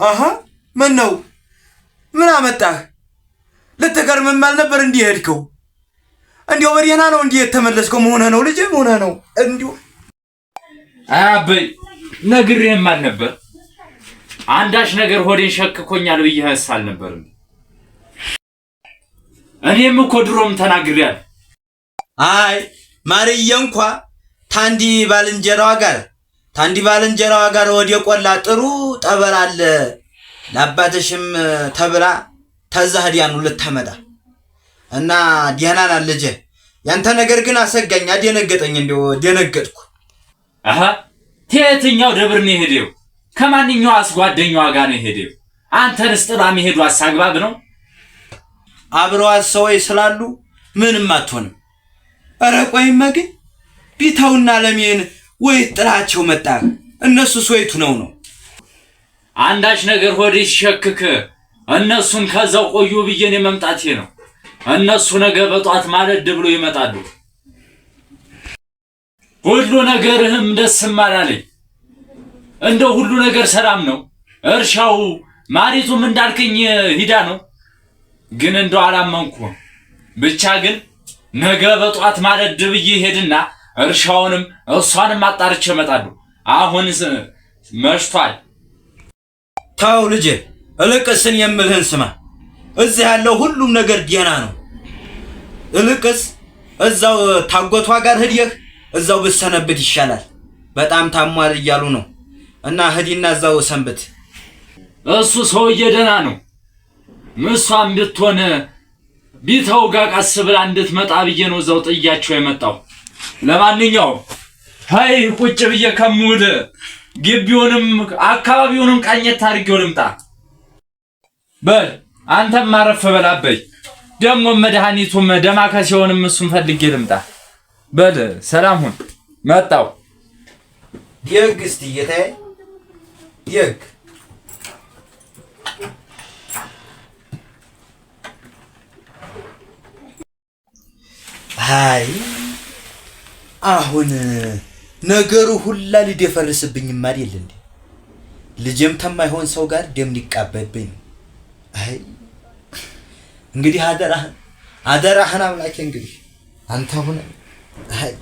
አሃ ምን ነው ምን አመጣህ? ልትገርምም አልነበር እንዲህ ሄድከው? እንዲያው በደህና ነው እንዲህ የተመለስከው? መሆነ ነው ልጄ መሆነ ነው እንዲሁ አበይ ነግሬህም አልነበር? አንዳች ነገር ሆዴን ሸክኮኛል ብዬህስ አልነበርም? እኔም እኮ ድሮም ተናግሬያለሁ። አይ ማርዬ እንኳ ታንዲ ባልንጀራዋ ጋር ወደ ቆላ ጥሩ ጠበል አለ ለአባትሽም ተብላ ተዛህዲያኑ ልታመጣ እና ዲያና ናት ልጄ። ያንተ ነገር ግን አሰጋኝ፣ አደነገጠኝ። እንደው ደነገጥኩ። አሃ የትኛው ደብር ነው የሄደው? ከማንኛው አስጓደኛዋ ጋር ነው የሄደው? አንተንስ ጥላ መሄዱ አሳግባብ ነው? አብረዋት ሰዎች ስላሉ ምንም አትሆንም። ኧረ ቆይማ ግን ቢታውና ለሚን ወይ ጥላቸው መጣ? እነሱስ ወይቱ ነው? አንዳች ነገር ሆዴ ሲሸክክ እነሱን ከዛው ቆዩ ብዬን የመምጣቴ ነው። እነሱ ነገ በጧት ማለድ ብሎ ይመጣሉ። ሁሉ ነገርህም ደስም አላለኝ። እንደው ሁሉ ነገር ሰላም ነው። እርሻው ማሪቱም እንዳልከኝ ሂዳ ነው። ግን እንደው አላመንኩም። ብቻ ግን ነገ በጧት ማለድ ብዬ ሄድና እርሻውንም እሷንም አጣርቼ እመጣለሁ። አሁን መሽቷል። ታው ልጄ እልቅስን የምልህን ስማ። እዚህ ያለው ሁሉም ነገር ደህና ነው። እልቅስ እዛው ታጎቷ ጋር ሄድህ እዛው ብሰነብት ይሻላል። በጣም ታሟል እያሉ ነው እና ሄዲና እዛው ሰንብት። እሱ ሰውዬ ደህና ነው። ምሷም ብትሆን ቢተው ጋር ቀስ ብላ እንድትመጣ ብዬ ነው እዛው ጥያቸው የመጣው። ለማንኛውም ሃይ ቁጭ ብዬ ከሙድ ግቢውንም አካባቢውንም ቃኘት አድርጌው ልምጣ። በል አንተም ማረፍ በላበይ። ደሞ መድኃኒቱም ደማከሴውንም እሱን ፈልጌ ልምጣ። በል ሰላም ሁን። መጣው ደግ እስቲ ጌታዬ ደግ። አይ አሁን ነገሩ ሁላ ሊደፈርስብኝም አይደል እንዴ? ልጅም ተማይሆን ሰው ጋር ደም ሊቃበብኝ ነው። አይ እንግዲህ አደራህን አምላኬ እንግዲህ አንተ ሁነ። አይ